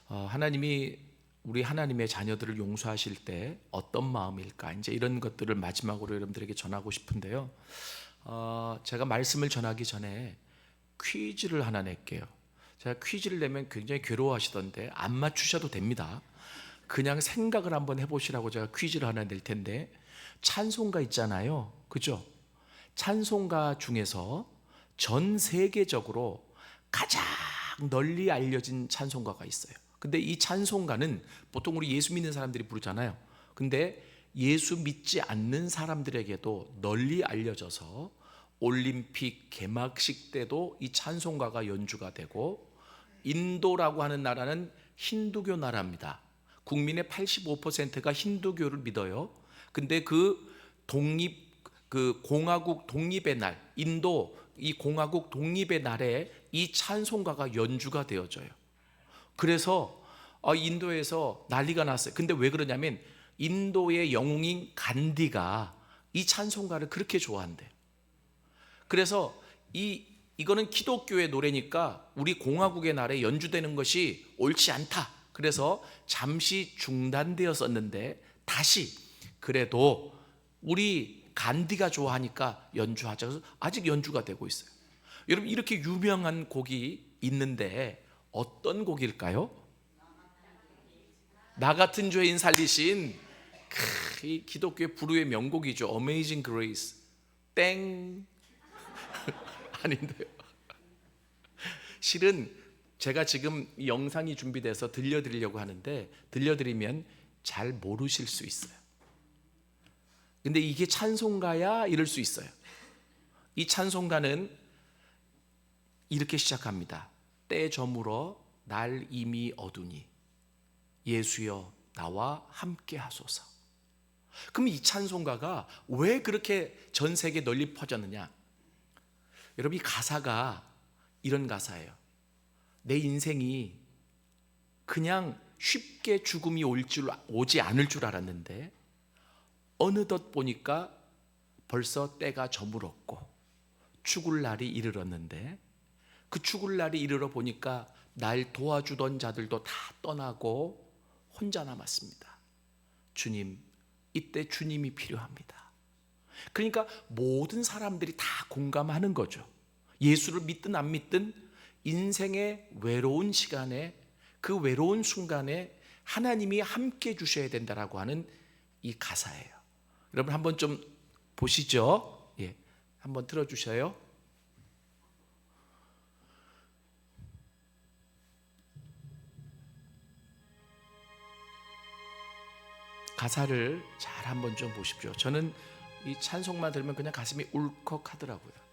하나님이 우리 하나님의 자녀들을 용서하실 때 어떤 마음일까? 이제 이런 것들을 마지막으로 여러분들에게 전하고 싶은데요. 제가 말씀을 전하기 전에 퀴즈를 하나 낼게요. 제가 퀴즈를 내면 굉장히 괴로워하시던데 안 맞추셔도 됩니다. 그냥 생각을 한번 해보시라고 제가 퀴즈를 하나 낼 텐데, 찬송가 있잖아요, 그죠? 찬송가 중에서 전 세계적으로 가장 널리 알려진 찬송가가 있어요. 근데 이 찬송가는 보통 우리 예수 믿는 사람들이 부르잖아요. 근데 예수 믿지 않는 사람들에게도 널리 알려져서 올림픽 개막식 때도 이 찬송가가 연주가 되고, 인도라고 하는 나라는 힌두교 나라입니다. 국민의 85%가 힌두교를 믿어요. 근데 그 공화국 독립의 날, 인도 이 공화국 독립의 날에 이 찬송가가 연주가 되어져요. 그래서 인도에서 난리가 났어요. 근데 왜 그러냐면 인도의 영웅인 간디가 이 찬송가를 그렇게 좋아한대요. 그래서 이거는 기독교의 노래니까 우리 공화국의 날에 연주되는 것이 옳지 않다. 그래서 잠시 중단되었었는데 다시 그래도 우리 간디가 좋아하니까 연주하자. 그래서 아직 연주가 되고 있어요. 여러분, 이렇게 유명한 곡이 있는데 어떤 곡일까요? 나 같은 죄인 살리신, 이 기독교의 불후의 명곡이죠. Amazing Grace. 땡. 아닌데요. 실은 제가 지금 이 영상이 준비돼서 들려드리려고 하는데 들려드리면 잘 모르실 수 있어요. 근데 이게 찬송가야? 이럴 수 있어요. 이 찬송가는 이렇게 시작합니다. 때 저물어 날 이미 어두니 예수여 나와 함께 하소서. 그럼 이 찬송가가 왜 그렇게 전 세계에 널리 퍼졌느냐? 여러분, 이 가사가 이런 가사예요. 내 인생이 그냥 쉽게 죽음이 오지 않을 줄 알았는데 어느덧 보니까 벌써 때가 저물었고 죽을 날이 이르렀는데, 그 죽을 날이 이르러 보니까 날 도와주던 자들도 다 떠나고 혼자 남았습니다. 주님, 이때 주님이 필요합니다. 그러니까 모든 사람들이 다 공감하는 거죠. 예수를 믿든 안 믿든 인생의 외로운 시간에, 그 외로운 순간에 하나님이 함께 주셔야 된다라고 하는 이 가사예요. 여러분, 한번 좀 보시죠. 예, 한번 틀어주셔요. 가사를 잘 한번 좀 보십시오. 저는 이 찬송만 들으면 그냥 가슴이 울컥하더라고요.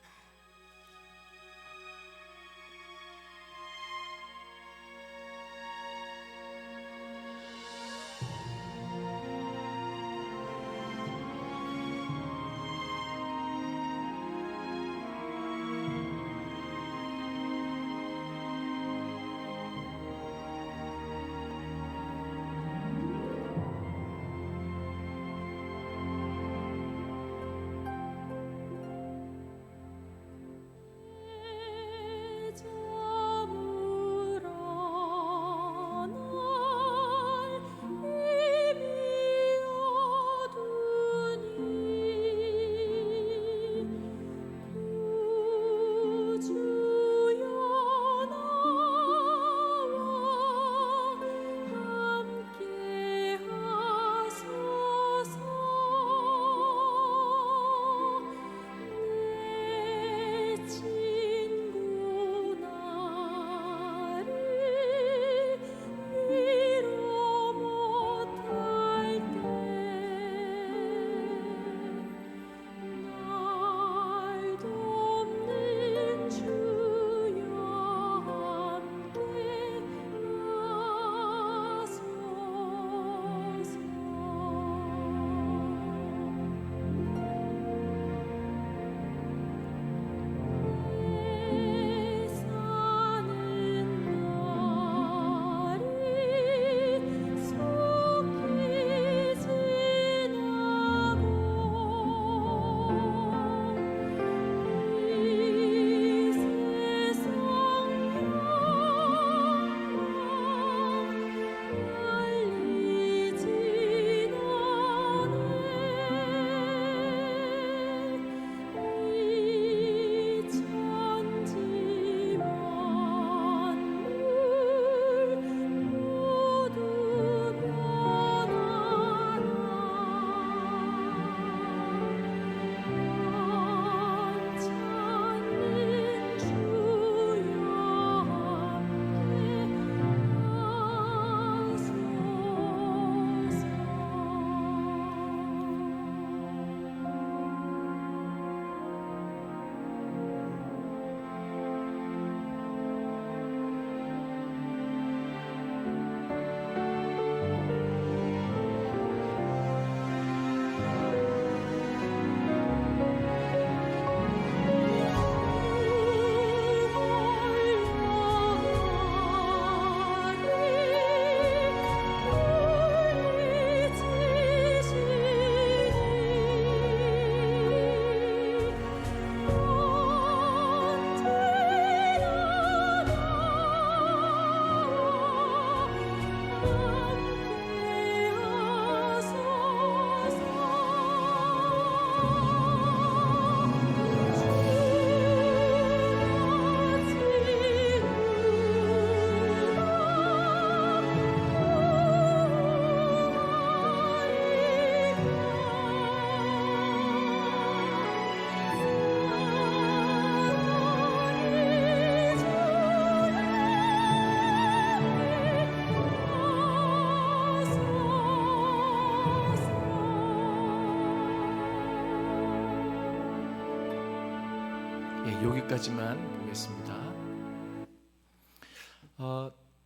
여기까지만 보겠습니다.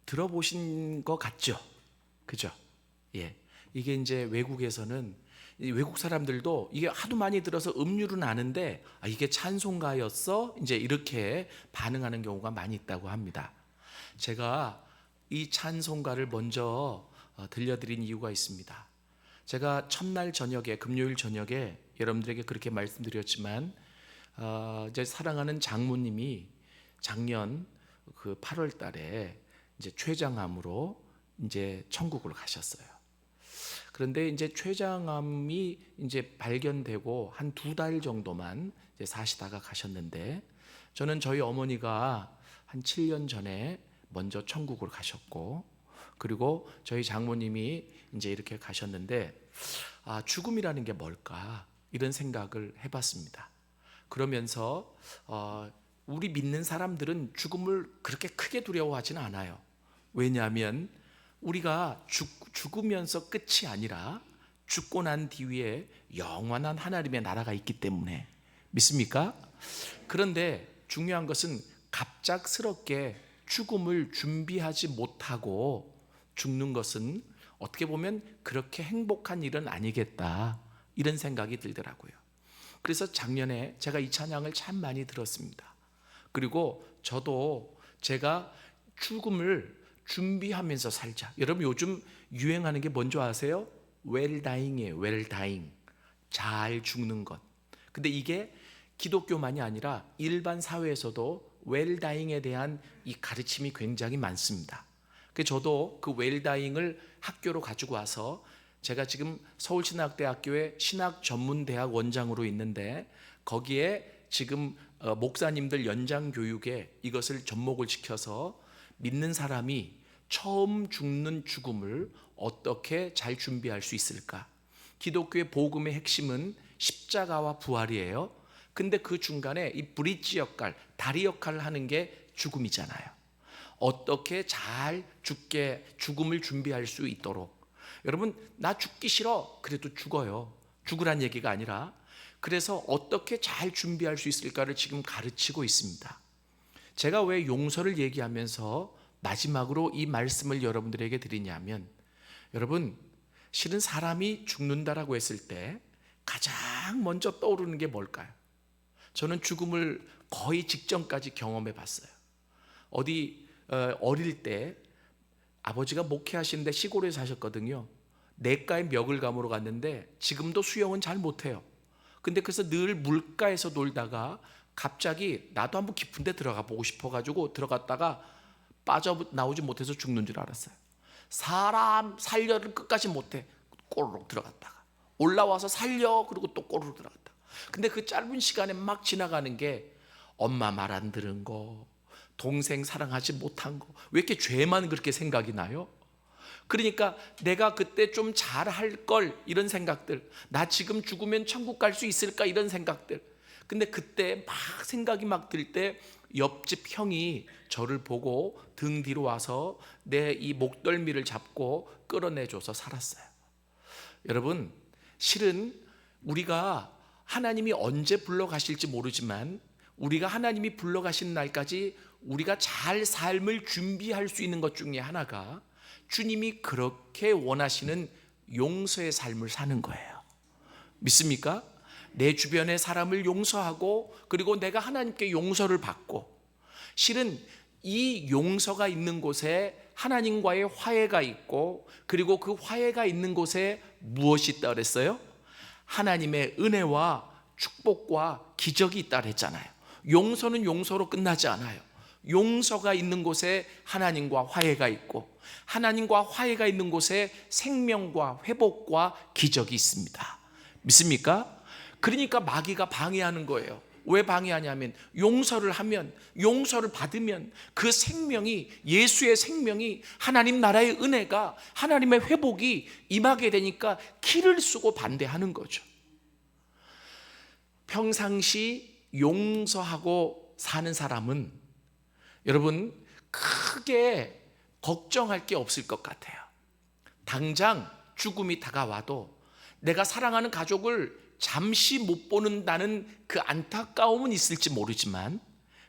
들어보신 거 같죠? 그죠? 예. 이게 이제 외국에서는 이 외국 사람들도 이게 하도 많이 들어서 음률은 아는데 이게 찬송가였어? 이제 이렇게 반응하는 경우가 많이 있다고 합니다. 제가 이 찬송가를 먼저 들려드린 이유가 있습니다. 제가 첫날 저녁에, 금요일 저녁에 여러분들에게 그렇게 말씀드렸지만 이제 사랑하는 장모님이 작년 그 8월 달에 이제 췌장암으로 이제 천국을 가셨어요. 그런데 이제 췌장암이 이제 발견되고 한 2달 정도만 이제 사시다가 가셨는데, 저는 저희 어머니가 한 7년 전에 먼저 천국을 가셨고, 그리고 저희 장모님이 이제 이렇게 가셨는데, 죽음이라는 게 뭘까 이런 생각을 해봤습니다. 그러면서 우리 믿는 사람들은 죽음을 그렇게 크게 두려워하지는 않아요. 왜냐하면 우리가 죽으면서 끝이 아니라 죽고 난 뒤에 영원한 하나님의 나라가 있기 때문에 믿습니까? 그런데 중요한 것은 갑작스럽게 죽음을 준비하지 못하고 죽는 것은 어떻게 보면 그렇게 행복한 일은 아니겠다, 이런 생각이 들더라고요. 그래서 작년에 제가 이 찬양을 참 많이 들었습니다. 그리고 저도 제가 죽음을 준비하면서 살자. 여러분 요즘 유행하는 게 뭔지 아세요? 웰다잉이에요. 웰다잉. 잘 죽는 것. 근데 이게 기독교만이 아니라 일반 사회에서도 웰다잉에 대한 이 가르침이 굉장히 많습니다. 그래서 저도 그 웰다잉을 학교로 가지고 와서, 제가 지금 서울신학대학교의 신학전문대학 원장으로 있는데 거기에 지금 목사님들 연장교육에 이것을 접목을 시켜서 믿는 사람이 처음 죽는 죽음을 어떻게 잘 준비할 수 있을까? 기독교의 복음의 핵심은 십자가와 부활이에요. 근데 그 중간에 이 브릿지 역할, 다리 역할을 하는 게 죽음이잖아요. 어떻게 잘 죽음을 준비할 수 있도록. 여러분, 나 죽기 싫어. 그래도 죽어요. 죽으란 얘기가 아니라, 그래서 어떻게 잘 준비할 수 있을까를 지금 가르치고 있습니다. 제가 왜 용서를 얘기하면서 마지막으로 이 말씀을 여러분들에게 드리냐면, 여러분, 실은 사람이 죽는다라고 했을 때 가장 먼저 떠오르는 게 뭘까요? 저는 죽음을 거의 직전까지 경험해 봤어요. 어릴 때 아버지가 목회하시는데 시골에 사셨거든요. 내과에 멱을 감으러 갔는데 지금도 수영은 잘 못해요. 근데 그래서 늘 물가에서 놀다가 갑자기 나도 한번 깊은 데 들어가 보고 싶어가지고 들어갔다가 빠져나오지 못해서 죽는 줄 알았어요. 사람 살려를 끝까지 못해. 꼬르륵 들어갔다가 올라와서 살려, 그리고 또 꼬르륵 들어갔다가. 근데 그 짧은 시간에 막 지나가는 게 엄마 말 안 들은 거, 동생 사랑하지 못한 거, 왜 이렇게 죄만 그렇게 생각이 나요? 그러니까 내가 그때 좀 잘할 걸, 이런 생각들, 나 지금 죽으면 천국 갈 수 있을까, 이런 생각들. 근데 그때 막 생각이 막 들 때 옆집 형이 저를 보고 등 뒤로 와서 내 이 목덜미를 잡고 끌어내줘서 살았어요. 여러분, 실은 우리가 하나님이 언제 불러가실지 모르지만 우리가 하나님이 불러가신 날까지 우리가 잘 삶을 준비할 수 있는 것 중에 하나가 주님이 그렇게 원하시는 용서의 삶을 사는 거예요. 믿습니까? 내 주변의 사람을 용서하고, 그리고 내가 하나님께 용서를 받고, 실은 이 용서가 있는 곳에 하나님과의 화해가 있고, 그리고 그 화해가 있는 곳에 무엇이 있다 그랬어요? 하나님의 은혜와 축복과 기적이 있다 그랬잖아요. 용서는 용서로 끝나지 않아요. 용서가 있는 곳에 하나님과 화해가 있고, 하나님과 화해가 있는 곳에 생명과 회복과 기적이 있습니다. 믿습니까? 그러니까 마귀가 방해하는 거예요. 왜 방해하냐면, 용서를 하면, 용서를 받으면 그 생명이, 예수의 생명이, 하나님 나라의 은혜가, 하나님의 회복이 임하게 되니까 키를 쓰고 반대하는 거죠. 평상시 용서하고 사는 사람은 여러분 크게 걱정할 게 없을 것 같아요. 당장 죽음이 다가와도 내가 사랑하는 가족을 잠시 못 보는다는 그 안타까움은 있을지 모르지만,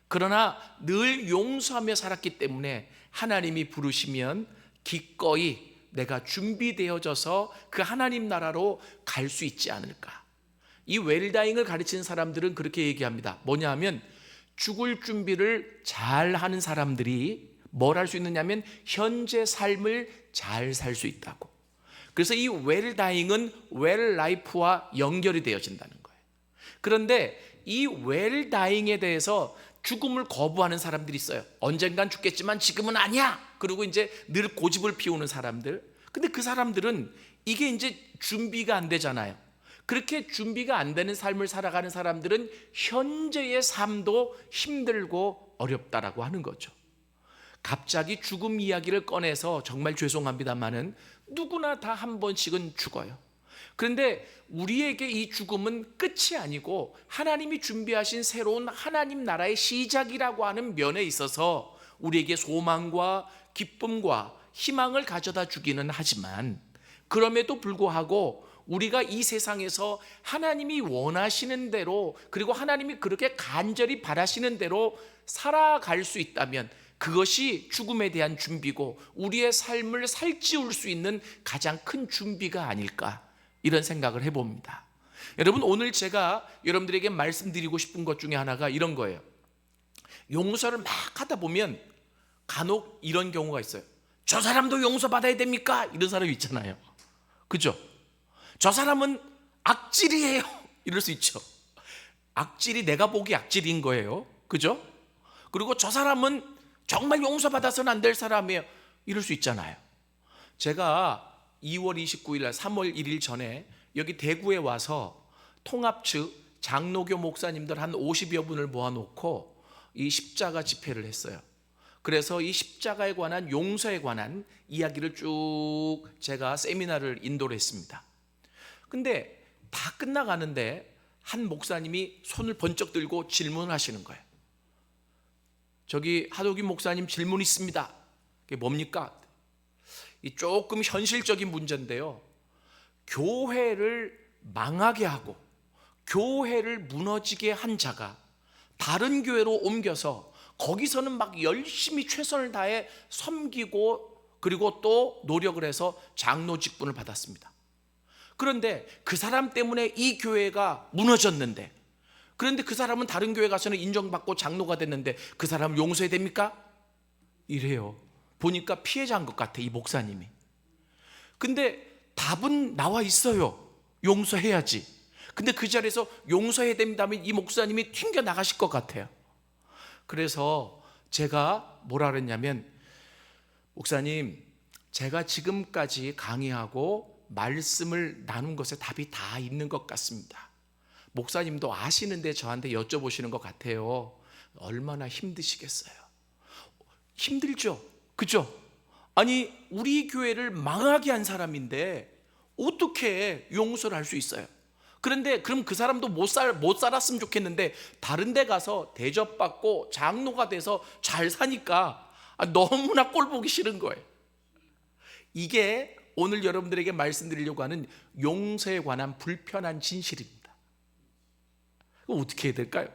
그러나 늘 용서하며 살았기 때문에 하나님이 부르시면 기꺼이 내가 준비되어져서 그 하나님 나라로 갈 수 있지 않을까. 이 웰다잉을 가르치는 사람들은 그렇게 얘기합니다. 뭐냐 하면 죽을 준비를 잘 하는 사람들이 뭘 할 수 있느냐면 현재 삶을 잘 살 수 있다고. 그래서 이 웰다잉은 웰라이프와 연결이 되어진다는 거예요. 그런데 이 웰다잉에 대해서 죽음을 거부하는 사람들이 있어요. 언젠간 죽겠지만 지금은 아니야. 그리고 이제 늘 고집을 피우는 사람들. 근데 그 사람들은 이게 이제 준비가 안 되잖아요. 그렇게 준비가 안 되는 삶을 살아가는 사람들은 현재의 삶도 힘들고 어렵다라고 하는 거죠. 갑자기 죽음 이야기를 꺼내서 정말 죄송합니다만은 누구나 다 한 번씩은 죽어요. 그런데 우리에게 이 죽음은 끝이 아니고 하나님이 준비하신 새로운 하나님 나라의 시작이라고 하는 면에 있어서 우리에게 소망과 기쁨과 희망을 가져다 주기는 하지만, 그럼에도 불구하고 우리가 이 세상에서 하나님이 원하시는 대로, 그리고 하나님이 그렇게 간절히 바라시는 대로 살아갈 수 있다면 그것이 죽음에 대한 준비고 우리의 삶을 살찌울 수 있는 가장 큰 준비가 아닐까, 이런 생각을 해봅니다. 여러분, 오늘 제가 여러분들에게 말씀드리고 싶은 것 중에 하나가 이런 거예요. 용서를 막 하다 보면 간혹 이런 경우가 있어요. 저 사람도 용서받아야 됩니까? 이런 사람이 있잖아요. 그죠? 저 사람은 악질이에요. 이럴 수 있죠. 악질이 내가 보기 악질인 거예요. 그죠? 그리고 저 사람은 정말 용서받아서는 안 될 사람이에요. 이럴 수 있잖아요. 제가 2월 29일 날 3월 1일 전에 여기 대구에 와서 통합 측 장로교 목사님들 한 50여 분을 모아놓고 이 십자가 집회를 했어요. 그래서 이 십자가에 관한, 용서에 관한 이야기를 쭉 제가 세미나를 인도를 했습니다. 근데 다 끝나가는데 한 목사님이 손을 번쩍 들고 질문하시는 거예요. 저기 하도기 목사님, 질문 있습니다. 그게 뭡니까? 이 조금 현실적인 문제인데요. 교회를 망하게 하고 교회를 무너지게 한 자가 다른 교회로 옮겨서 거기서는 막 열심히 최선을 다해 섬기고 그리고 또 노력을 해서 장로 직분을 받았습니다. 그런데 그 사람 때문에 이 교회가 무너졌는데, 그런데 그 사람은 다른 교회 가서는 인정받고 장로가 됐는데 그 사람을 용서해야 됩니까? 이래요. 보니까 피해자인 것 같아, 이 목사님이. 근데 답은 나와 있어요. 용서해야지. 근데 그 자리에서 용서해야 됩니다면 이 목사님이 튕겨 나가실 것 같아요. 그래서 제가 뭐라 그랬냐면, 목사님, 제가 지금까지 강의하고 말씀을 나눈 것에 답이 다 있는 것 같습니다. 목사님도 아시는데 저한테 여쭤보시는 것 같아요. 얼마나 힘드시겠어요? 힘들죠? 그죠? 아니, 우리 교회를 망하게 한 사람인데 어떻게 용서를 할 수 있어요? 그런데 그럼 그 사람도 못 살았으면 좋겠는데 다른 데 가서 대접받고 장로가 돼서 잘 사니까 너무나 꼴 보기 싫은 거예요. 이게 오늘 여러분들에게 말씀드리려고 하는 용서에 관한 불편한 진실입니다. 그럼 어떻게 해야 될까요?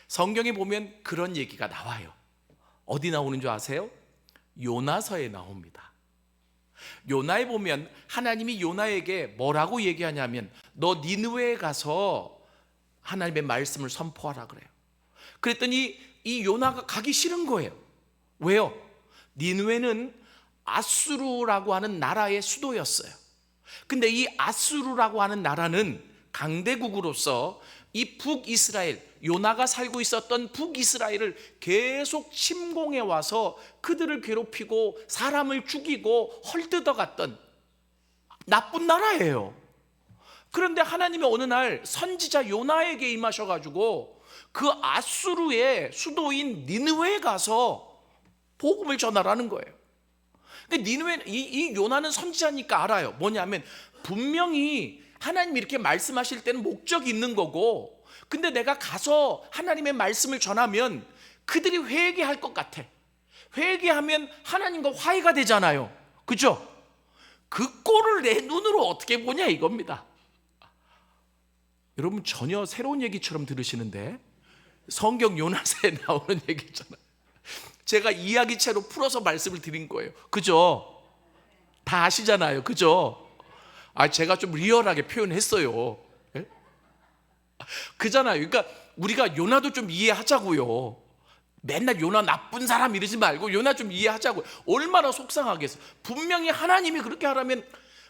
성경에 보면 그런 얘기가 나와요. 어디 나오는 줄 아세요? 요나서에 나옵니다. 요나에 보면 하나님이 요나에게 뭐라고 얘기하냐면, 너 니느웨에 가서 하나님의 말씀을 선포하라 그래요. 그랬더니 이 요나가 가기 싫은 거예요. 왜요? 니느웨는 아수르라고 하는 나라의 수도였어요. 근데 이 아수르라고 하는 나라는 강대국으로서 이 북이스라엘, 요나가 살고 있었던 북이스라엘을 계속 침공해 와서 그들을 괴롭히고 사람을 죽이고 헐뜯어갔던 나쁜 나라예요. 그런데 하나님이 어느 날 선지자 요나에게 임하셔가지고 그 아수르의 수도인 니느웨에 가서 복음을 전하라는 거예요. 근데 니느웨, 이 요나는 선지자니까 알아요. 뭐냐면 분명히 하나님이 이렇게 말씀하실 때는 목적이 있는 거고, 근데 내가 가서 하나님의 말씀을 전하면 그들이 회개할 것 같아. 회개하면 하나님과 화해가 되잖아요. 그죠? 그 꼴을 내 눈으로 어떻게 보냐 이겁니다. 여러분, 전혀 새로운 얘기처럼 들으시는데 성경 요나서에 나오는 얘기잖아요. 제가 이야기체로 풀어서 말씀을 드린 거예요. 그죠? 다 아시잖아요. 그죠? 제가 좀 리얼하게 표현했어요. 예? 그잖아요. 그러니까 우리가 요나도 좀 이해하자고요. 맨날 요나 나쁜 사람 이러지 말고 요나 좀 이해하자고요. 얼마나 속상하겠어. 분명히 하나님이 그렇게 하라면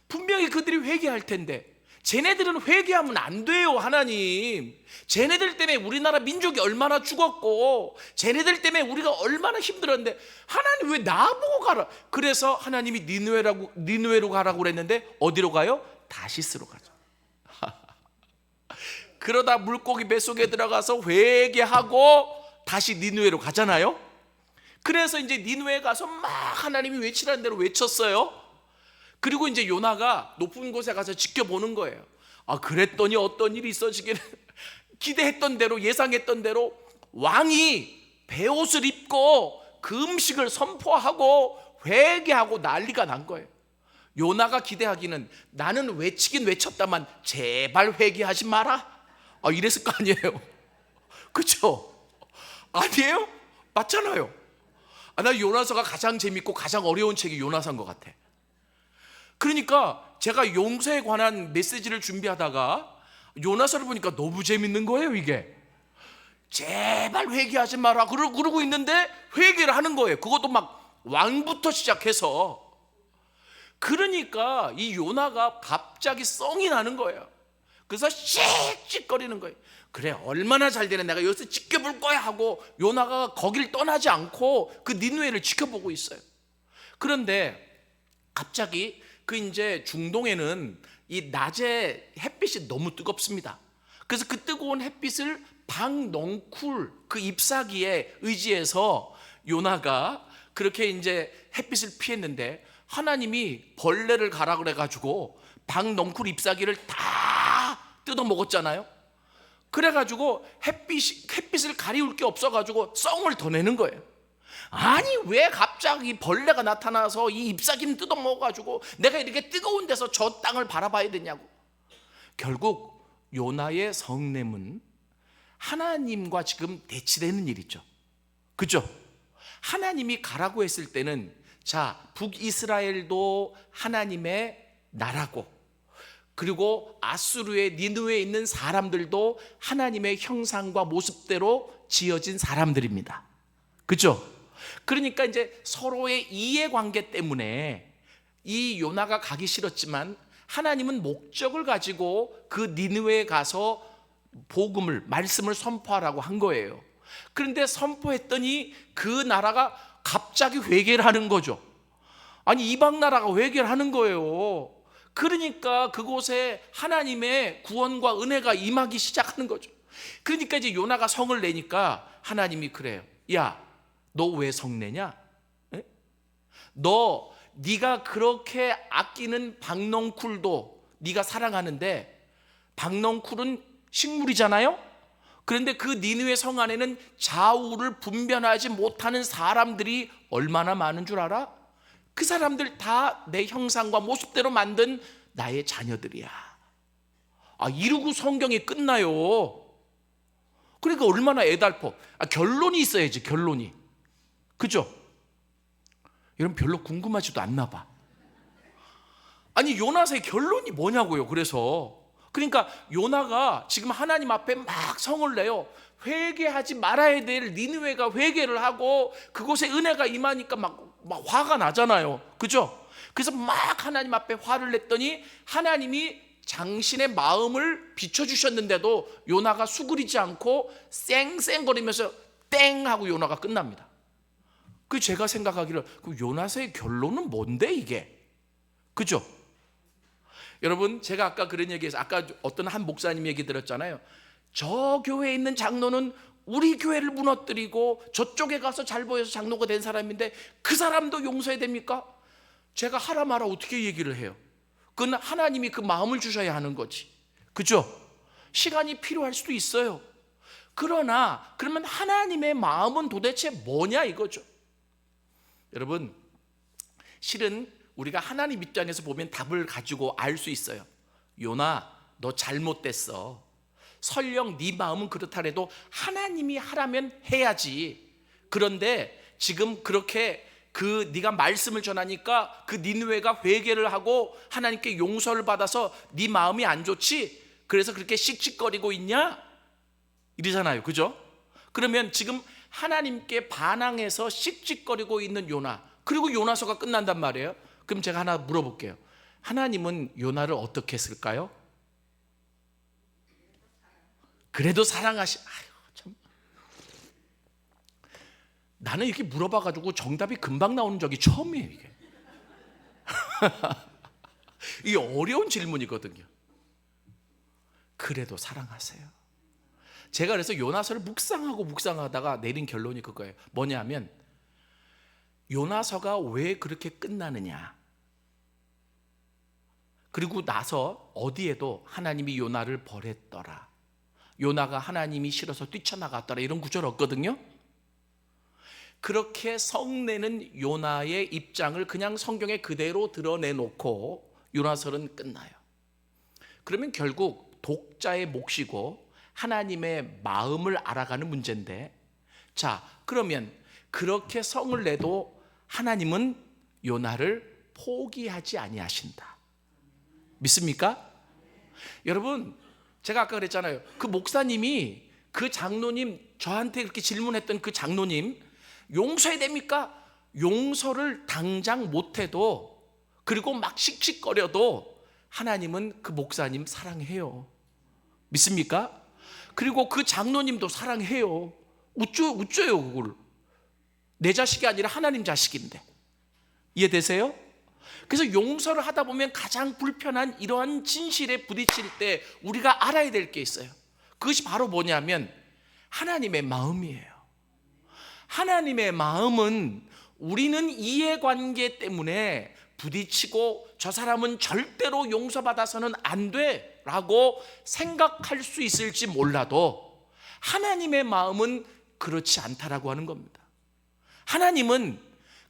분명히 그들이 회개할 텐데, 쟤네들은 회개하면 안 돼요. 하나님, 쟤네들 때문에 우리나라 민족이 얼마나 죽었고, 쟤네들 때문에 우리가 얼마나 힘들었는데 하나님 왜 나보고 가라. 그래서 하나님이 니느웨로 가라고 그랬는데 어디로 가요? 다시스로 가죠. 그러다 물고기 뱃속에 들어가서 회개하고 다시 니느웨로 가잖아요. 그래서 이제 니느웨에 가서 막 하나님이 외치라는 대로 외쳤어요. 그리고 이제 요나가 높은 곳에 가서 지켜보는 거예요. 그랬더니 어떤 일이 있어지기를, 기대했던 대로, 예상했던 대로 왕이 베옷을 입고 그 음식을 선포하고 회개하고 난리가 난 거예요. 요나가 기대하기는 나는 외치긴 외쳤다만 제발 회개하지 마라, 이랬을 거 아니에요. 그렇죠? 아니에요? 맞잖아요. 나 요나서가 가장 재밌고 가장 어려운 책이 요나서인 것 같아. 그러니까 제가 용서에 관한 메시지를 준비하다가 요나서를 보니까 너무 재밌는 거예요. 이게 제발 회개하지 마라 그러고 있는데 회개를 하는 거예요. 그것도 막 왕부터 시작해서. 그러니까 이 요나가 갑자기 썽이 나는 거예요. 그래서 씩씩거리는 거예요. 그래, 얼마나 잘 되는, 내가 여기서 지켜볼 거야 하고 요나가 거길 떠나지 않고 그 니느웨를 지켜보고 있어요. 그런데 갑자기 그 이제 중동에는 이 낮에 햇빛이 너무 뜨겁습니다. 그래서 그 뜨거운 햇빛을 방넝쿨 그 잎사귀에 의지해서 요나가 그렇게 이제 햇빛을 피했는데, 하나님이 벌레를 가라 그래가지고 방넝쿨 잎사귀를 다 뜯어 먹었잖아요. 그래가지고 햇빛을 가리울 게 없어가지고 썽을 더 내는 거예요. 아니 왜 갑자기 벌레가 나타나서 이 잎사귀는 뜯어 먹어가지고 내가 이렇게 뜨거운 데서 저 땅을 바라봐야 되냐고. 결국 요나의 성냄은 하나님과 지금 대치되는 일이죠. 그죠? 하나님이 가라고 했을 때는, 자, 북이스라엘도 하나님의 나라고, 그리고 아수르의 니느웨에 있는 사람들도 하나님의 형상과 모습대로 지어진 사람들입니다. 그죠? 그러니까 이제 서로의 이해관계 때문에 이 요나가 가기 싫었지만 하나님은 목적을 가지고 그 니느웨에 가서 복음을, 말씀을 선포하라고 한 거예요. 그런데 선포했더니 그 나라가 갑자기 회개를 하는 거죠. 아니 이방 나라가 회개를 하는 거예요. 그러니까 그곳에 하나님의 구원과 은혜가 임하기 시작하는 거죠. 그러니까 이제 요나가 성을 내니까 하나님이 그래요. 야, 너 왜 성내냐? 네가 그렇게 아끼는 박넝쿨도 네가 사랑하는데, 박넝쿨은 식물이잖아요. 그런데 그 니느웨 성 안에는 좌우를 분별하지 못하는 사람들이 얼마나 많은 줄 알아? 그 사람들 다 내 형상과 모습대로 만든 나의 자녀들이야. 이러고 성경이 끝나요. 그러니까 얼마나 애달퍼. 결론이 있어야지, 결론이. 그죠? 여러분 별로 궁금하지도 않나 봐. 아니 요나서의 결론이 뭐냐고요. 그러니까 요나가 지금 하나님 앞에 막 성을 내요. 회개하지 말아야 될 니느웨가 회개를 하고 그곳에 은혜가 임하니까 막 화가 나잖아요. 그죠? 그래서 막 하나님 앞에 화를 냈더니 하나님이 당신의 마음을 비춰주셨는데도 요나가 수그리지 않고 쌩쌩거리면서 땡 하고 요나가 끝납니다. 그 제가 생각하기를 그 요나서의 결론은 뭔데 이게? 그죠? 여러분 제가 아까 그런 얘기해서 아까 어떤 한 목사님 얘기 들었잖아요. 저 교회에 있는 장로는 우리 교회를 무너뜨리고 저쪽에 가서 잘 보여서 장로가 된 사람인데 그 사람도 용서해야 됩니까? 제가 하라 마라 어떻게 얘기를 해요? 그건 하나님이 그 마음을 주셔야 하는 거지. 그죠? 시간이 필요할 수도 있어요. 그러나 그러면 하나님의 마음은 도대체 뭐냐 이거죠. 여러분 실은 우리가 하나님 입장에서 보면 답을 가지고 알 수 있어요. 요나 너 잘못됐어. 설령 네 마음은 그렇다래도 하나님이 하라면 해야지. 그런데 지금 그렇게 네가 말씀을 전하니까 그 니느웨가 회개를 하고 하나님께 용서를 받아서 네 마음이 안 좋지? 그래서 그렇게 씩씩거리고 있냐? 이러잖아요. 그죠? 그러면 지금 하나님께 반항해서 씩씩거리고 있는 요나, 그리고 요나서가 끝난단 말이에요. 그럼 제가 하나 물어볼게요. 하나님은 요나를 어떻게 했을까요? 그래도 아유, 참. 나는 이렇게 물어봐가지고 정답이 금방 나오는 적이 처음이에요. 이게 이게 어려운 질문이거든요. 그래도 사랑하세요. 제가 그래서 요나서를 묵상하다가 내린 결론이 그거예요. 뭐냐면 요나서가 왜 그렇게 끝나느냐, 그리고 나서 어디에도 하나님이 요나를 버렸더라, 요나가 하나님이 싫어서 뛰쳐나갔더라, 이런 구절 없거든요. 그렇게 성내는 요나의 입장을 그냥 성경에 그대로 드러내놓고 요나서는 끝나요. 그러면 결국 독자의 몫이고 하나님의 마음을 알아가는 문제인데, 자, 그러면 그렇게 성을 내도 하나님은 요나를 포기하지 아니하신다. 믿습니까? 여러분, 제가 아까 그랬잖아요. 그 목사님이, 그 장로님, 저한테 그렇게 질문했던 그 장로님 용서해야 됩니까? 용서를 당장 못해도, 그리고 막 씩씩거려도 하나님은 그 목사님 사랑해요. 믿습니까? 그리고 그 장로님도 사랑해요. 어쩌요 그걸. 내 자식이 아니라 하나님 자식인데. 이해되세요? 그래서 용서를 하다 보면 가장 불편한 이러한 진실에 부딪힐 때 우리가 알아야 될 게 있어요. 그것이 바로 뭐냐면 하나님의 마음이에요. 하나님의 마음은 우리는 이해관계 때문에 부딪히고 저 사람은 절대로 용서받아서는 안 돼 라고 생각할 수 있을지 몰라도 하나님의 마음은 그렇지 않다라고 하는 겁니다. 하나님은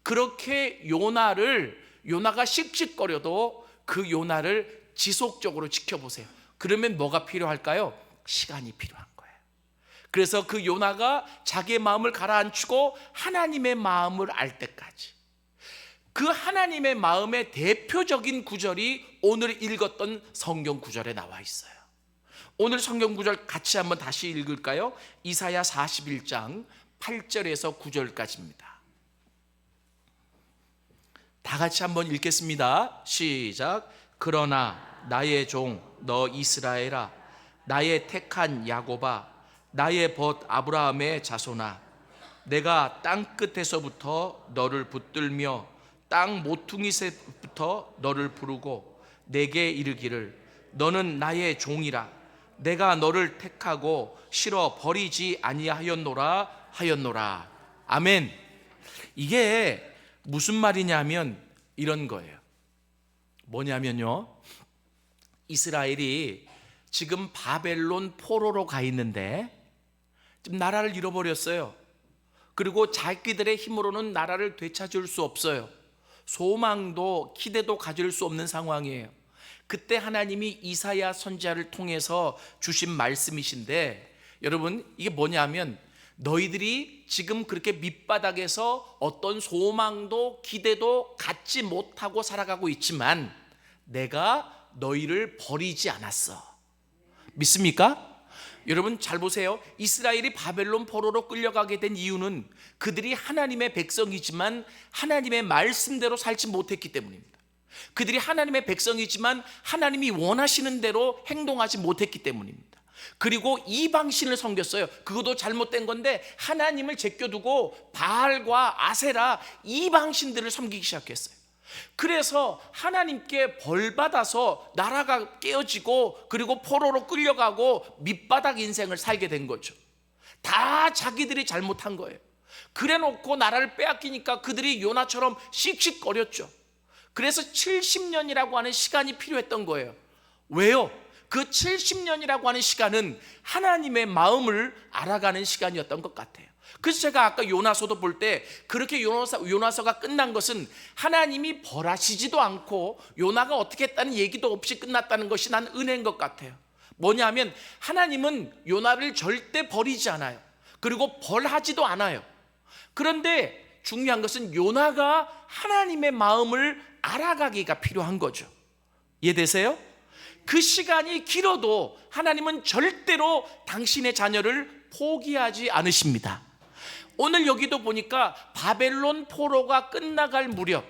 그렇게 요나가 씩씩거려도 그 요나를 지속적으로 지켜보세요. 그러면 뭐가 필요할까요? 시간이 필요한 거예요. 그래서 그 요나가 자기의 마음을 가라앉히고 하나님의 마음을 알 때까지, 그 하나님의 마음의 대표적인 구절이 오늘 읽었던 성경 구절에 나와 있어요. 오늘 성경 구절 같이 한번 다시 읽을까요? 이사야 41장 8절에서 9절까지입니다. 다 같이 한번 읽겠습니다. 시작. 그러나 나의 종 너 이스라엘아, 나의 택한 야곱아, 나의 벗 아브라함의 자손아, 내가 땅 끝에서부터 너를 붙들며 땅 모퉁이새부터 너를 부르고 내게 이르기를 너는 나의 종이라, 내가 너를 택하고 실어 버리지 아니하였노라 하였노라. 아멘. 이게 무슨 말이냐면 이런 거예요. 뭐냐면요, 이스라엘이 지금 바벨론 포로로 가 있는데 지금 나라를 잃어버렸어요. 그리고 자기들의 힘으로는 나라를 되찾을 수 없어요. 소망도 기대도 가질 수 없는 상황이에요. 그때 하나님이 이사야 선지자를 통해서 주신 말씀이신데, 여러분 이게 뭐냐면 너희들이 지금 그렇게 밑바닥에서 어떤 소망도 기대도 갖지 못하고 살아가고 있지만 내가 너희를 버리지 않았어. 믿습니까? 여러분 잘 보세요. 이스라엘이 바벨론 포로로 끌려가게 된 이유는 그들이 하나님의 백성이지만 하나님의 말씀대로 살지 못했기 때문입니다. 그들이 하나님의 백성이지만 하나님이 원하시는 대로 행동하지 못했기 때문입니다. 그리고 이방신을 섬겼어요. 그것도 잘못된 건데 하나님을 제껴두고 바알과 아세라 이방신들을 섬기기 시작했어요. 그래서 하나님께 벌받아서 나라가 깨어지고 그리고 포로로 끌려가고 밑바닥 인생을 살게 된 거죠. 다 자기들이 잘못한 거예요. 그래놓고 나라를 빼앗기니까 그들이 요나처럼 씩씩거렸죠. 그래서 70년이라고 하는 시간이 필요했던 거예요. 왜요? 그 70년이라고 하는 시간은 하나님의 마음을 알아가는 시간이었던 것 같아요. 그래서 제가 아까 요나서도 볼 때 그렇게 요나서가 끝난 것은 하나님이 벌하시지도 않고 요나가 어떻게 했다는 얘기도 없이 끝났다는 것이 난 은혜인 것 같아요. 뭐냐면 하나님은 요나를 절대 버리지 않아요. 그리고 벌하지도 않아요. 그런데 중요한 것은 요나가 하나님의 마음을 알아가기가 필요한 거죠. 이해되세요? 그 시간이 길어도 하나님은 절대로 당신의 자녀를 포기하지 않으십니다. 오늘 여기도 보니까 바벨론 포로가 끝나갈 무렵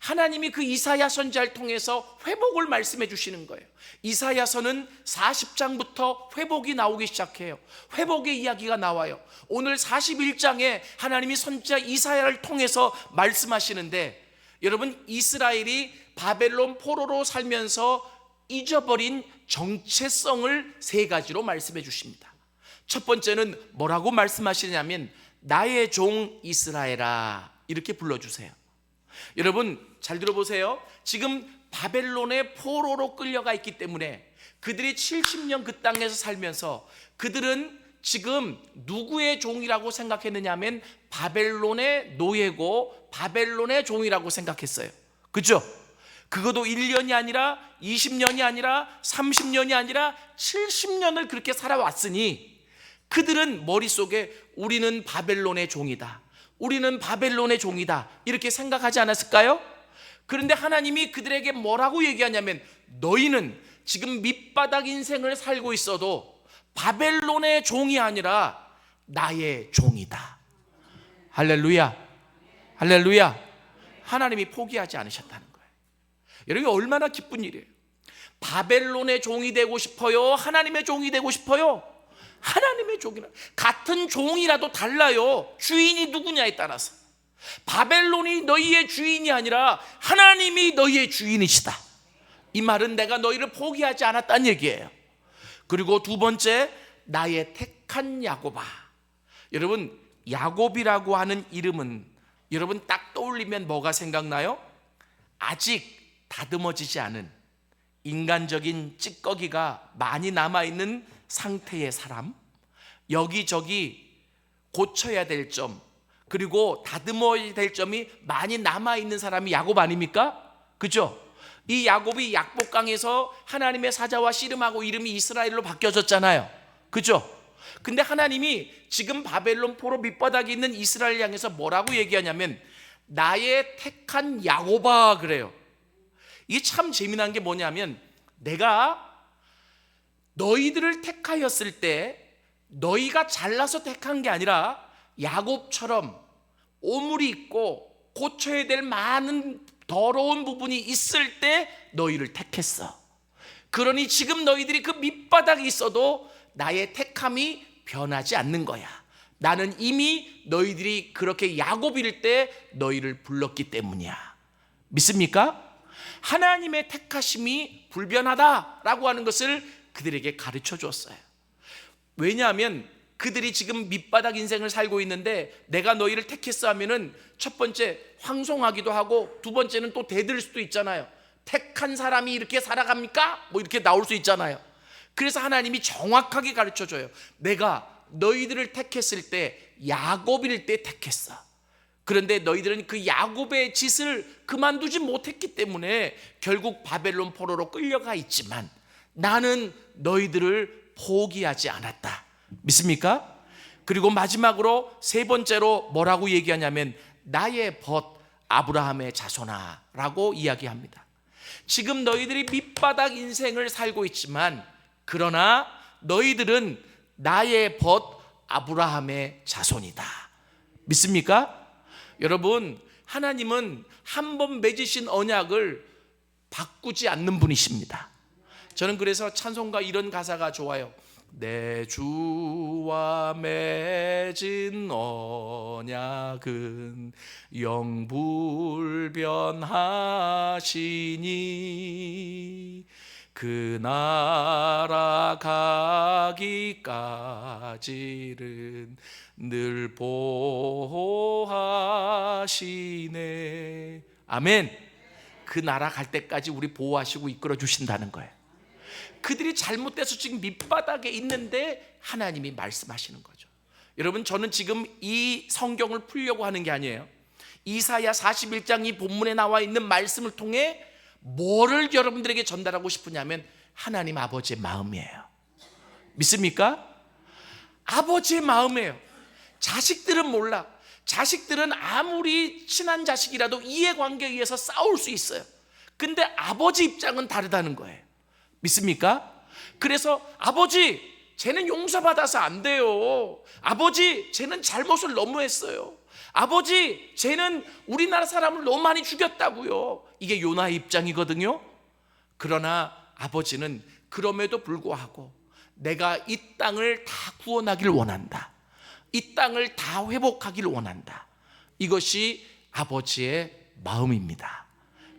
하나님이 그 이사야 선지자를 통해서 회복을 말씀해 주시는 거예요. 이사야서는 40장부터 회복이 나오기 시작해요. 회복의 이야기가 나와요. 오늘 41장에 하나님이 선지자 이사야를 통해서 말씀하시는데, 여러분, 이스라엘이 바벨론 포로로 살면서 잊어버린 정체성을 세 가지로 말씀해 주십니다. 첫 번째는 뭐라고 말씀하시냐면 나의 종 이스라엘아, 이렇게 불러주세요. 여러분 잘 들어보세요. 지금 바벨론의 포로로 끌려가 있기 때문에 그들이 70년 그 땅에서 살면서 그들은 지금 누구의 종이라고 생각했느냐 하면 바벨론의 노예고 바벨론의 종이라고 생각했어요. 그죠? 그것도 1년이 아니라 20년이 아니라 30년이 아니라 70년을 그렇게 살아왔으니 그들은 머릿속에 우리는 바벨론의 종이다, 우리는 바벨론의 종이다, 이렇게 생각하지 않았을까요? 그런데 하나님이 그들에게 뭐라고 얘기하냐면 너희는 지금 밑바닥 인생을 살고 있어도 바벨론의 종이 아니라 나의 종이다. 할렐루야, 할렐루야. 하나님이 포기하지 않으셨다는 거예요. 여러분 얼마나 기쁜 일이에요. 바벨론의 종이 되고 싶어요? 하나님의 종이 되고 싶어요? 하나님의 종이라. 같은 종이라도 달라요. 주인이 누구냐에 따라서. 바벨론이 너희의 주인이 아니라 하나님이 너희의 주인이시다. 이 말은 내가 너희를 포기하지 않았다는 얘기예요. 그리고 두 번째, 나의 택한 야곱아. 여러분 야곱이라고 하는 이름은 여러분 딱 떠올리면 뭐가 생각나요? 아직 다듬어지지 않은 인간적인 찌꺼기가 많이 남아있는 상태의 사람, 여기저기 고쳐야 될 점, 그리고 다듬어야 될 점이 많이 남아있는 사람이 야곱 아닙니까? 그죠? 이 야곱이 약복강에서 하나님의 사자와 씨름하고 이름이 이스라엘로 바뀌어졌잖아요. 그죠? 근데 하나님이 지금 바벨론 포로 밑바닥에 있는 이스라엘 향해서 뭐라고 얘기하냐면 나의 택한 야곱아, 그래요. 이게 참 재미난 게 뭐냐면 내가 너희들을 택하였을 때 너희가 잘나서 택한 게 아니라 야곱처럼 오물이 있고 고쳐야 될 많은 더러운 부분이 있을 때 너희를 택했어. 그러니 지금 너희들이 그 밑바닥에 있어도 나의 택함이 변하지 않는 거야. 나는 이미 너희들이 그렇게 야곱일 때 너희를 불렀기 때문이야. 믿습니까? 하나님의 택하심이 불변하다라고 하는 것을 그들에게 가르쳐 줬어요. 왜냐하면 그들이 지금 밑바닥 인생을 살고 있는데 내가 너희를 택했어 하면은 첫 번째 황송하기도 하고 두 번째는 또 대들 수도 있잖아요. 택한 사람이 이렇게 살아갑니까? 뭐 이렇게 나올 수 있잖아요. 그래서 하나님이 정확하게 가르쳐 줘요. 내가 너희들을 택했을 때 야곱일 때 택했어. 그런데 너희들은 그 야곱의 짓을 그만두지 못했기 때문에 결국 바벨론 포로로 끌려가 있지만 나는 너희들을 포기하지 않았다. 믿습니까? 그리고 마지막으로 세 번째로 뭐라고 얘기하냐면 나의 벗 아브라함의 자손아 라고 이야기합니다. 지금 너희들이 밑바닥 인생을 살고 있지만 그러나 너희들은 나의 벗 아브라함의 자손이다. 믿습니까? 여러분 하나님은 한 번 맺으신 언약을 바꾸지 않는 분이십니다. 저는 그래서 찬송가 이런 가사가 좋아요. 내 주와 맺은 언약은 영불변하시니 그 나라 가기까지는 늘 보호하시네. 아멘. 그 나라 갈 때까지 우리 보호하시고 이끌어 주신다는 거예요. 그들이 잘못돼서 지금 밑바닥에 있는데 하나님이 말씀하시는 거죠. 여러분 저는 지금 이 성경을 풀려고 하는 게 아니에요. 이사야 41장 이 본문에 나와 있는 말씀을 통해 뭐를 여러분들에게 전달하고 싶으냐면 하나님 아버지의 마음이에요. 믿습니까? 아버지의 마음이에요. 자식들은 몰라. 자식들은 아무리 친한 자식이라도 이해관계에 의해서 싸울 수 있어요. 근데 아버지 입장은 다르다는 거예요. 믿습니까? 그래서 아버지, 쟤는 용서받아서 안 돼요. 아버지, 쟤는 잘못을 너무 했어요. 아버지, 쟤는 우리나라 사람을 너무 많이 죽였다고요. 이게 요나의 입장이거든요. 그러나 아버지는 그럼에도 불구하고 내가 이 땅을 다 구원하길 원한다. 이 땅을 다 회복하길 원한다. 이것이 아버지의 마음입니다.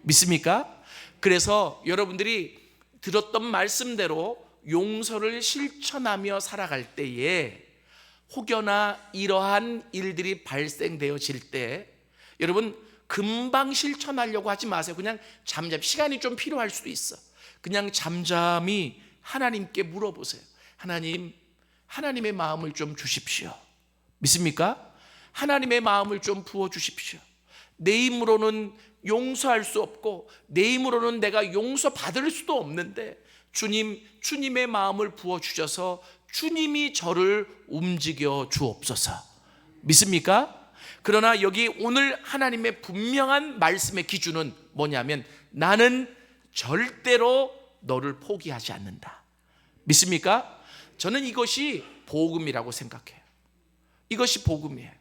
믿습니까? 그래서 여러분들이 들었던 말씀대로 용서를 실천하며 살아갈 때에 혹여나 이러한 일들이 발생되어질 때 여러분 금방 실천하려고 하지 마세요. 그냥 잠잠히, 시간이 좀 필요할 수도 있어. 그냥 잠잠히 하나님께 물어보세요. 하나님, 하나님의 마음을 좀 주십시오. 믿습니까? 하나님의 마음을 좀 부어주십시오. 내 힘으로는 용서할 수 없고 내 힘으로는 내가 용서받을 수도 없는데 주님, 주님의 마음을 부어주셔서 주님이 저를 움직여 주옵소서. 믿습니까? 그러나 여기 오늘 하나님의 분명한 말씀의 기준은 뭐냐면 나는 절대로 너를 포기하지 않는다. 믿습니까? 저는 이것이 복음이라고 생각해요. 이것이 복음이에요.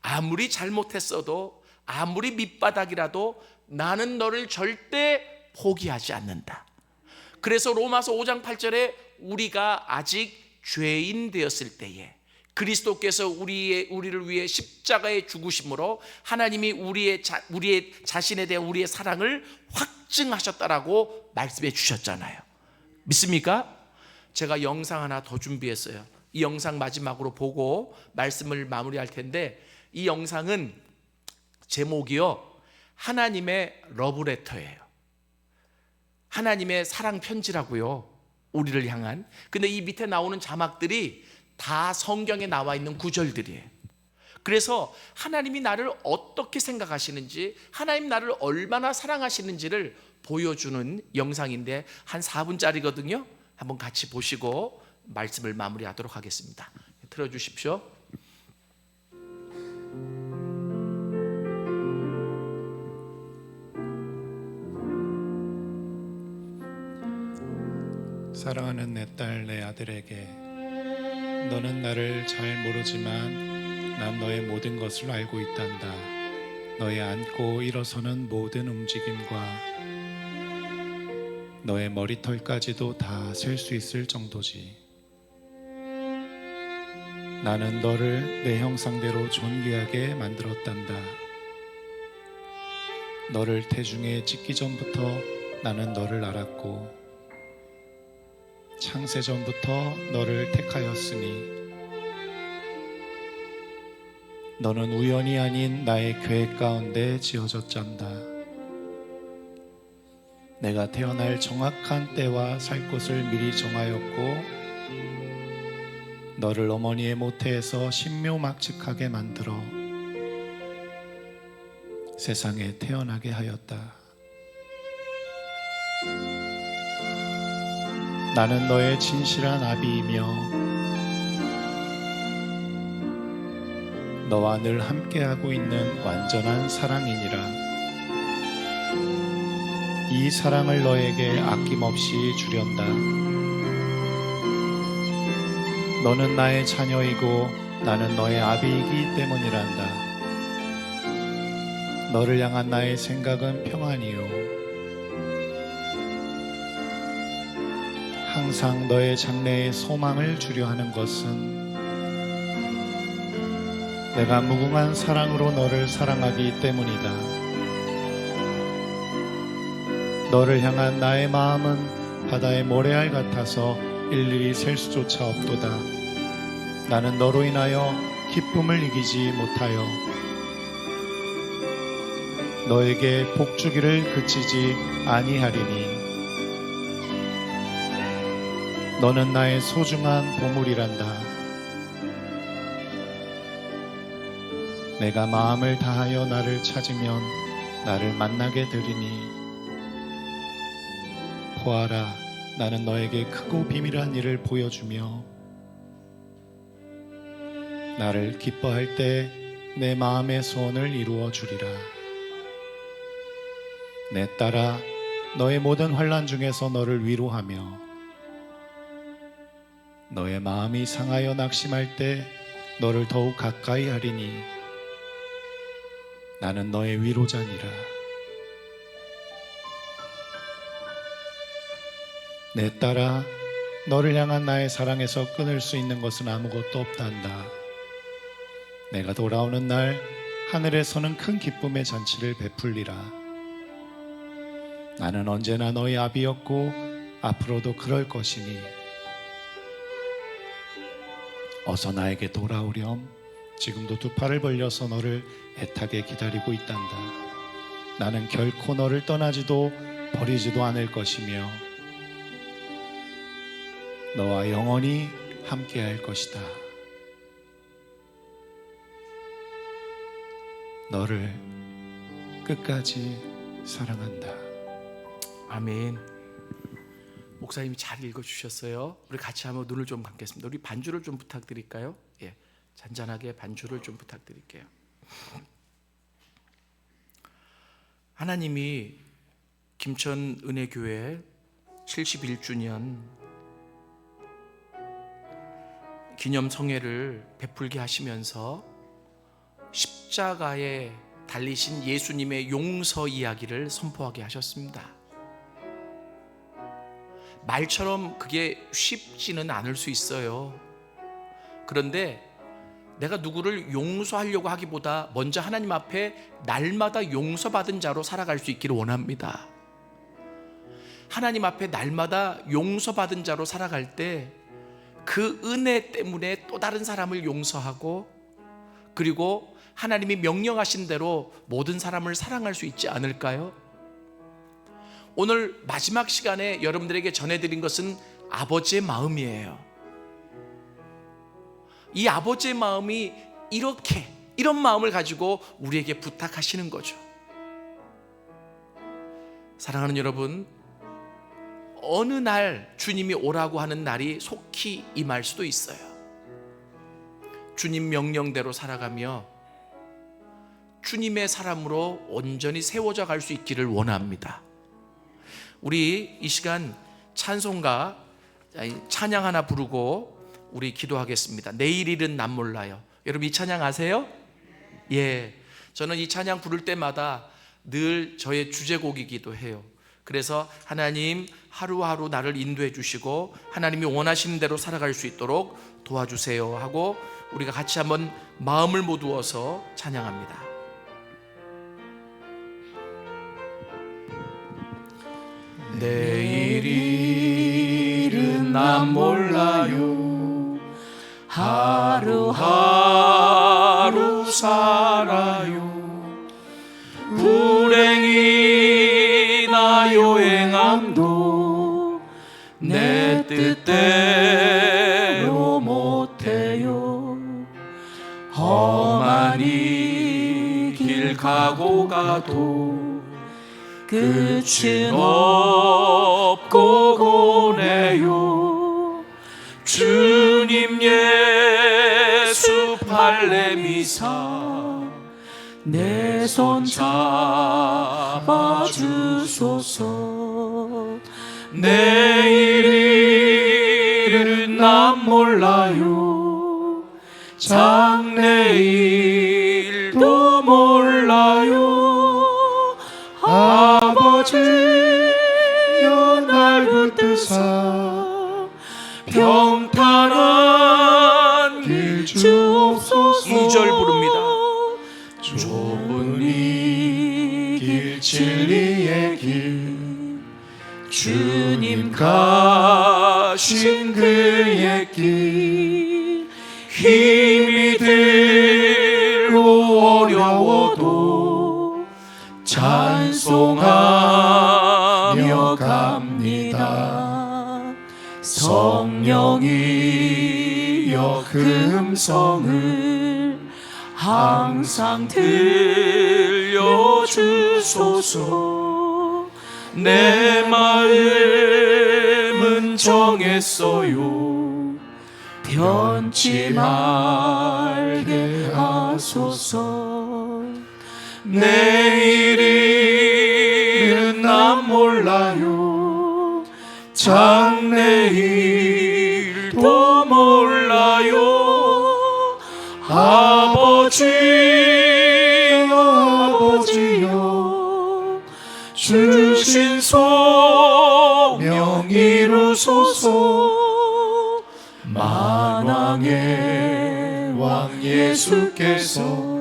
아무리 잘못했어도 아무리 밑바닥이라도 나는 너를 절대 포기하지 않는다. 그래서 로마서 5장 8절에 우리가 아직 죄인 되었을 때에 그리스도께서 우리를 위해 십자가에 죽으심으로 하나님이 우리의 자신에 대한 우리의 사랑을 확증하셨다라고 말씀해 주셨잖아요. 믿습니까? 제가 영상 하나 더 준비했어요. 이 영상 마지막으로 보고 말씀을 마무리할 텐데 이 영상은 제목이요, 하나님의 러브레터예요. 하나님의 사랑 편지라고요, 우리를 향한. 근데 이 밑에 나오는 자막들이 다 성경에 나와 있는 구절들이에요. 그래서 하나님이 나를 어떻게 생각하시는지, 하나님 나를 얼마나 사랑하시는지를 보여주는 영상인데 한 4분짜리거든요. 한번 같이 보시고 말씀을 마무리하도록 하겠습니다. 틀어주십시오. 사랑하는 내 딸, 내 아들에게, 너는 나를 잘 모르지만 난 너의 모든 것을 알고 있단다. 너의 앉고 일어서는 모든 움직임과 너의 머리털까지도 다 셀 수 있을 정도지. 나는 너를 내 형상대로 존귀하게 만들었단다. 너를 태중에 짓기 전부터 나는 너를 알았고 창세전부터 너를 택하였으니 너는 우연이 아닌 나의 계획 가운데 지어졌단다. 내가 태어날 정확한 때와 살 곳을 미리 정하였고 너를 어머니의 모태에서 신묘막측하게 만들어 세상에 태어나게 하였다. 나는 너의 진실한 아비이며 너와 늘 함께하고 있는 완전한 사랑이니라. 이 사랑을 너에게 아낌없이 주련다. 너는 나의 자녀이고 나는 너의 아비이기 때문이란다. 너를 향한 나의 생각은 평안이요 항상 너의 장래에 소망을 주려 하는 것은 내가 무궁한 사랑으로 너를 사랑하기 때문이다. 너를 향한 나의 마음은 바다의 모래알 같아서 일일이 셀 수조차 없도다. 나는 너로 인하여 기쁨을 이기지 못하여 너에게 복주기를 그치지 아니하리니 너는 나의 소중한 보물이란다. 내가 마음을 다하여 나를 찾으면 나를 만나게 되리니 보아라, 나는 너에게 크고 비밀한 일을 보여주며 나를 기뻐할 때 내 마음의 소원을 이루어 주리라. 내 딸아, 너의 모든 환난 중에서 너를 위로하며 너의 마음이 상하여 낙심할 때 너를 더욱 가까이 하리니 나는 너의 위로자니라. 내 딸아, 너를 향한 나의 사랑에서 끊을 수 있는 것은 아무것도 없단다. 내가 돌아오는 날 하늘에서는 큰 기쁨의 잔치를 베풀리라. 나는 언제나 너의 아비였고 앞으로도 그럴 것이니 어서 나에게 돌아오렴. 지금도 두 팔을 벌려서 너를 애타게 기다리고 있단다. 나는 결코 너를 떠나지도 버리지도 않을 것이며 너와 영원히 함께할 것이다. 너를 끝까지 사랑한다. 아멘. 목사님이 잘 읽어주셨어요. 우리 같이 한번 눈을 좀 감겠습니다. 우리 반주를 좀 부탁드릴까요? 예, 잔잔하게 반주를 좀 부탁드릴게요. 하나님이 김천 은혜교회 71주년 기념 성회를 베풀게 하시면서 십자가에 달리신 예수님의 용서 이야기를 선포하게 하셨습니다. 말처럼 그게 쉽지는 않을 수 있어요. 그런데 내가 누구를 용서하려고 하기보다 먼저 하나님 앞에 날마다 용서받은 자로 살아갈 수 있기를 원합니다. 하나님 앞에 날마다 용서받은 자로 살아갈 때 그 은혜 때문에 또 다른 사람을 용서하고, 그리고 하나님이 명령하신 대로 모든 사람을 사랑할 수 있지 않을까요? 오늘 마지막 시간에 여러분들에게 전해드린 것은 아버지의 마음이에요. 이 아버지의 마음이 이런 마음을 가지고 우리에게 부탁하시는 거죠. 사랑하는 여러분, 어느 날 주님이 오라고 하는 날이 속히 임할 수도 있어요. 주님 명령대로 살아가며 주님의 사람으로 온전히 세워져 갈 수 있기를 원합니다. 우리 이 시간 찬송가 찬양 하나 부르고 우리 기도하겠습니다. 내일 일은 남 몰라요. 여러분 이 찬양 아세요? 예, 저는 이 찬양 부를 때마다 늘 저의 주제곡이기도 해요. 그래서 하나님 하루하루 나를 인도해 주시고 하나님이 원하시는 대로 살아갈 수 있도록 도와주세요 하고 우리가 같이 한번 마음을 모두어서 찬양합니다. 내일 일은 난 몰라요. 하루하루 살아요. 불행이나 요행함도 내 뜻대로 못해요. 험한 이 길 가고 가도 끝은 없고 고뇌요. 주님 예수 팔레미사 내 손 잡아주소서. 내일 일은 난 몰라요. 장래일도 몰라요. 아버지여 날 붙드사 평탄한 길 주옵소서. 2절 부릅니다. 좁은 이 길 진리의 길 주님 가신 그의 길 힘이 들고 어려워도 찬송하며 갑니다. 성령이여 그 음성을 항상 들려주소서. 내 마음은 정했어요. 변치 말 알게 하소서. 내일은 난 몰라요. 장래일도 몰라요. 아버지여 주신 소명 이루소서. 만왕의 왕 예수께서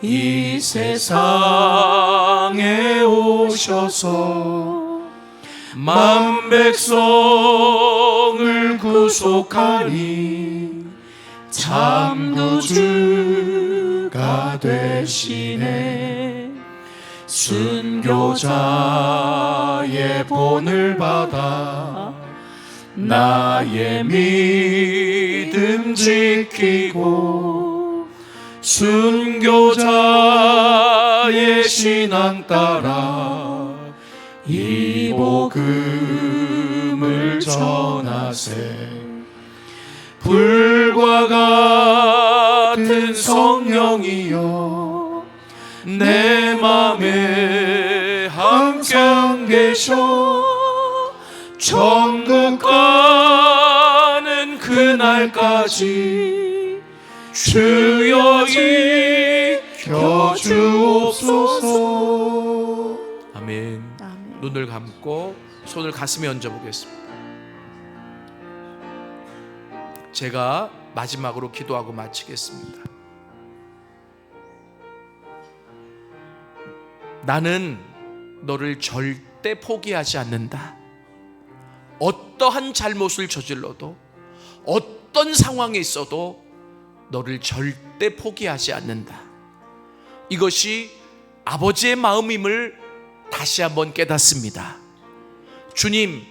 이 세상에 오셔서 만 백성을 구속하니 참 구주가 되시네. 순교자의 본을 받아 나의 믿음 지키고 순교자의 신앙 따라 이 복음을 전하세. 불과 같은 성령이여 내 맘에 항상 계셔. 천국 가는 그날까지 주여 이겨 주옵소서. 아멘. 아멘. 눈을 감고 손을 가슴에 얹어 보겠습니다. 제가 마지막으로 기도하고 마치겠습니다. 나는 너를 절대 포기하지 않는다. 어떠한 잘못을 저질러도 어떤 상황에 있어도 너를 절대 포기하지 않는다. 이것이 아버지의 마음임을 다시 한번 깨닫습니다. 주님,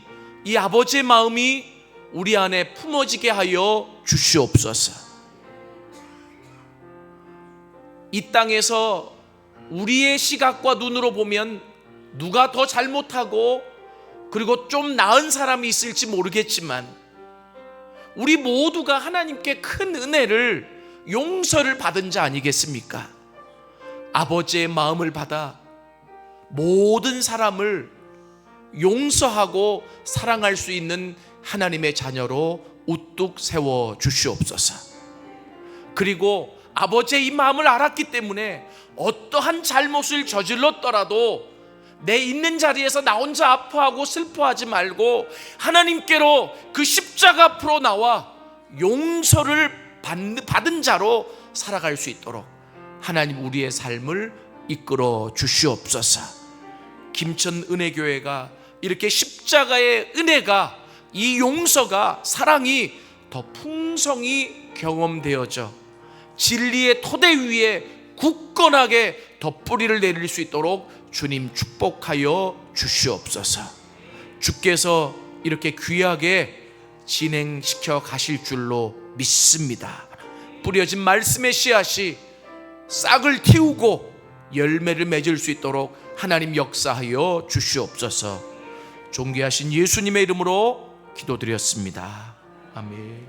이 아버지의 마음이 우리 안에 품어지게 하여 주시옵소서. 이 땅에서 우리의 시각과 눈으로 보면 누가 더 잘못하고 그리고 좀 나은 사람이 있을지 모르겠지만 우리 모두가 하나님께 큰 은혜를, 용서를 받은 자 아니겠습니까? 아버지의 마음을 받아 모든 사람을 용서하고 사랑할 수 있는 하나님의 자녀로 우뚝 세워 주시옵소서. 그리고 아버지의 이 마음을 알았기 때문에 어떠한 잘못을 저질렀더라도 내 있는 자리에서 나 혼자 아파하고 슬퍼하지 말고 하나님께로 그 십자가 앞으로 나와 용서를 받은 자로 살아갈 수 있도록 하나님 우리의 삶을 이끌어 주시옵소서. 김천 은혜교회가 이렇게 십자가의 은혜가, 이 용서가, 사랑이 더 풍성히 경험되어져 진리의 토대 위에 굳건하게 더 뿌리를 내릴 수 있도록 주님 축복하여 주시옵소서. 주께서 이렇게 귀하게 진행시켜 가실 줄로 믿습니다. 뿌려진 말씀의 씨앗이 싹을 틔우고 열매를 맺을 수 있도록 하나님 역사하여 주시옵소서. 존귀하신 예수님의 이름으로 기도드렸습니다. 아멘.